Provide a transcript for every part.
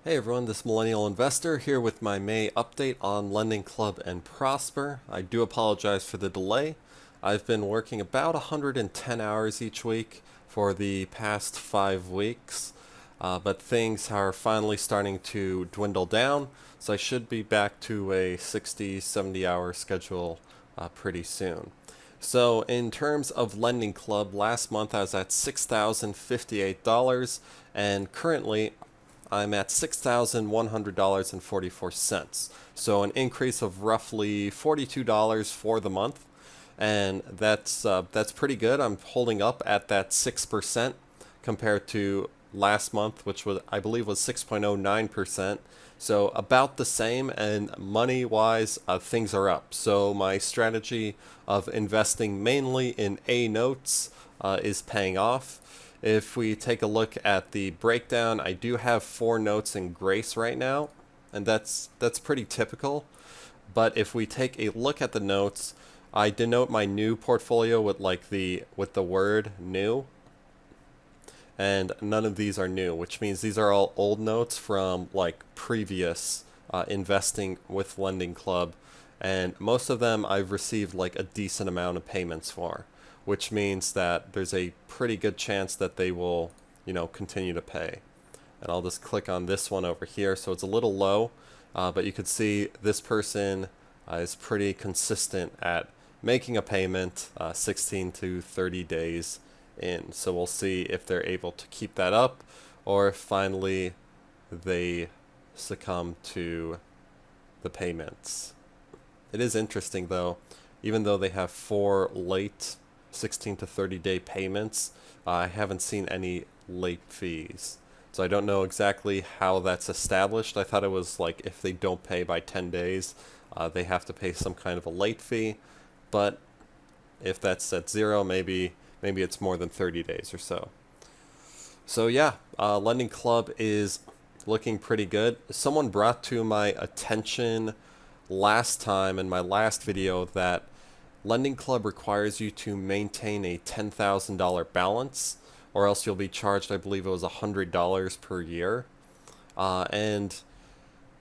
Hey everyone, this Millennial Investor here with my May update on Lending Club and Prosper. I do apologize for the delay. I've been working about 110 hours each week for the past 5 weeks, but things are finally starting to dwindle down, so I should be back to a 60, 70 hour schedule pretty soon. So in terms of Lending Club, last month I was at $6,058, and currently I'm at $6,100.44. So an increase of roughly $42 for the month, and that's pretty good. I'm holding up at that 6% compared to last month, which was I believe was 6.09%. So about the same, and money wise, things are up. So my strategy of investing mainly in A notes is paying off. If we take a look at the breakdown, I do have 4 notes in Grace right now, and that's pretty typical. But if we take a look at the notes, I denote my new portfolio with the word new, and none of these are new, which means these are all old notes from like previous investing with Lending Club, and most of them I've received like a decent amount of payments for, which means that there's a pretty good chance that they will, continue to pay. And I'll just click on this one over here. So it's a little low, but you could see this person is pretty consistent at making a payment 16 to 30 days in. So we'll see if they're able to keep that up, or if finally they succumb to the payments. It is interesting though, even though they have 4 late 16 to 30 day payments, I haven't seen any late fees. So I don't know exactly how that's established. I thought it was like if they don't pay by 10 days, they have to pay some kind of a late fee. But if that's at 0, maybe it's more than 30 days or so. So yeah, Lending Club is looking pretty good. Someone brought to my attention last time in my last video that Lending Club requires you to maintain a $10,000 balance, or else you'll be charged, I believe it was $100 per year. And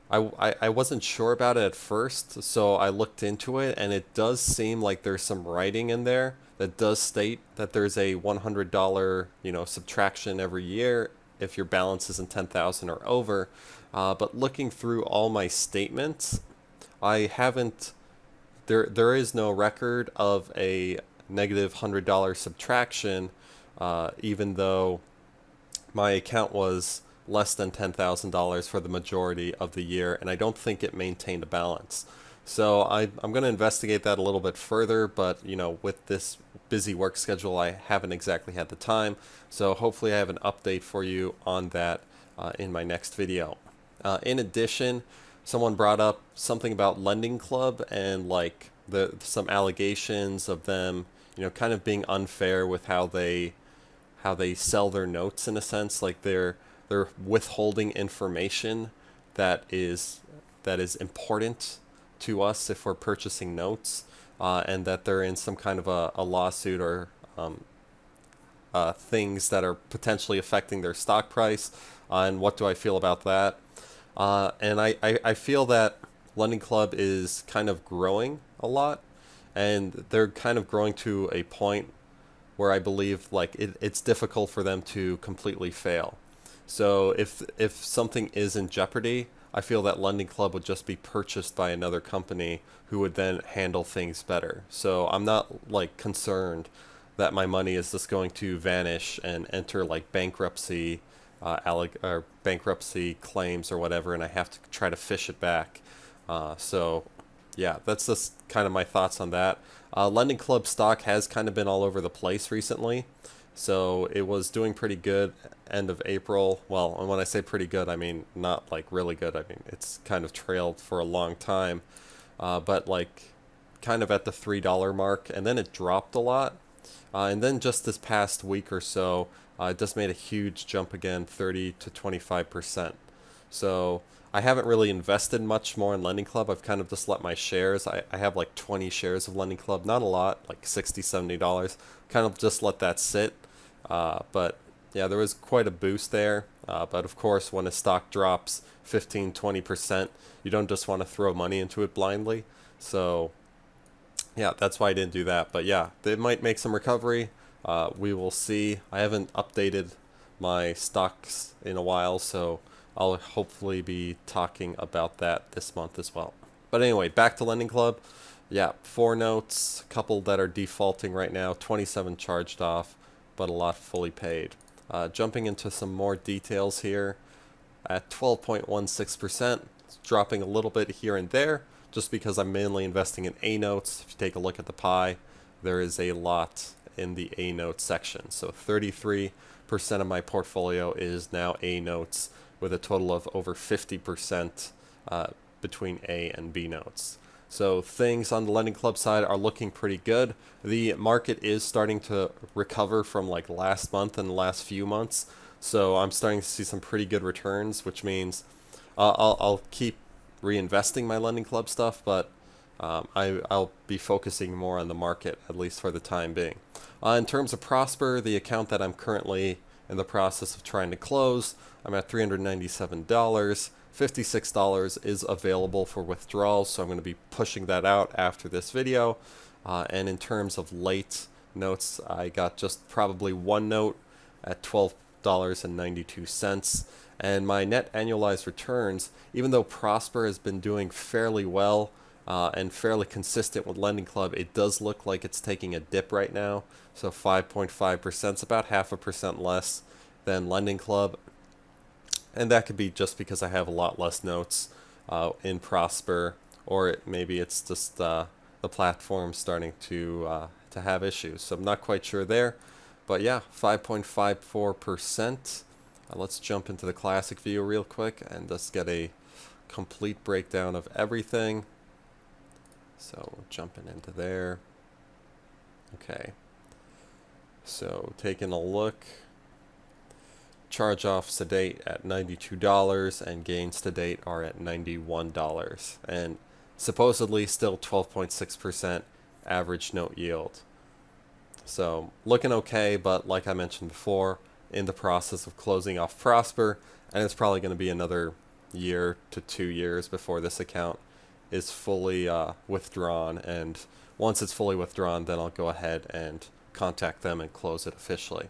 I wasn't sure about it at first, so I looked into it, and it does seem like there's some writing in there that does state that there's a $100, subtraction every year if your balance isn't 10,000 or over. But looking through all my statements, I haven't. There is no record of a negative $100 subtraction, even though my account was less than $10,000 for the majority of the year, and I don't think it maintained a balance. So I'm going to investigate that a little bit further, but with this busy work schedule, I haven't exactly had the time. So hopefully I have an update for you on that in my next video. In addition, someone brought up something about Lending Club and like some allegations of them, kind of being unfair with how they sell their notes, in a sense, like they're withholding information that is important to us if we're purchasing notes, and that they're in some kind of a lawsuit or things that are potentially affecting their stock price. And what do I feel about that? And I feel that Lending Club is kind of growing a lot, and they're kind of growing to a point where I believe like it's difficult for them to completely fail. So if something is in jeopardy, I feel that Lending Club would just be purchased by another company who would then handle things better. So I'm not like concerned that my money is just going to vanish and enter like bankruptcy, or bankruptcy claims or whatever, and I have to try to fish it back. So yeah, that's just kind of my thoughts on that. Lending Club stock has kind of been all over the place recently. So it was doing pretty good end of April. Well, and when I say pretty good, I mean not like really good. I mean it's kind of trailed for a long time, but like kind of at the $3 mark, and then it dropped a lot. And then just this past week or so, it just made a huge jump again, 30 to 25%. So I haven't really invested much more in Lending Club. I've kind of just let my shares. I have like 20 shares of Lending Club, not a lot, like $60, $70. Kind of just let that sit. But yeah, there was quite a boost there. But of course, when a stock drops 15-20%, you don't just want to throw money into it blindly. So yeah, that's why I didn't do that. But yeah, they might make some recovery. We will see. I haven't updated my stocks in a while, so I'll hopefully be talking about that this month as well. But anyway, back to Lending Club. Yeah, 4 notes, a couple that are defaulting right now, 27 charged off, but a lot fully paid. Jumping into some more details here, at 12.16%, it's dropping a little bit here and there, just because I'm mainly investing in A notes. If you take a look at the pie, there is a lot in the A note section. So 33% of my portfolio is now A notes, with a total of over 50% between A and B notes. So things on the Lending Club side are looking pretty good. The market is starting to recover from like last month and the last few months. So I'm starting to see some pretty good returns, which means I'll keep reinvesting my Lending Club stuff, but I'll be focusing more on the market, at least for the time being. In terms of Prosper, the account that I'm currently in the process of trying to close, I'm at $397. $56 is available for withdrawals, so I'm going to be pushing that out after this video. And in terms of late notes, I got just probably 1 note at $12.92. And my net annualized returns, even though Prosper has been doing fairly well and fairly consistent with Lending Club, it does look like it's taking a dip right now. So 5.5% is about 0.5% less than Lending Club. And that could be just because I have a lot less notes in Prosper, or maybe it's just the platform starting to have issues. So I'm not quite sure there. But yeah, 5.54%. Let's jump into the classic view real quick and just get a complete breakdown of everything. So jumping into there. Okay. So taking a look. Charge-offs to date at $92 and gains to date are at $91, and supposedly still 12.6% average note yield. So looking okay, but like I mentioned before, in the process of closing off Prosper, and it's probably going to be another year to 2 years before this account is fully withdrawn, and once it's fully withdrawn, then I'll go ahead and contact them and close it officially.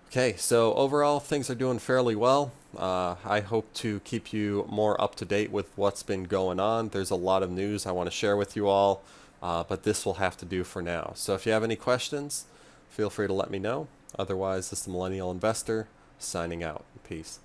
Okay, so overall things are doing fairly well. I hope to keep you more up to date with what's been going on. There's a lot of news I want to share with you all, but this will have to do for now. So if you have any questions, feel free to let me know. Otherwise, this is the Millennial Investor signing out. Peace.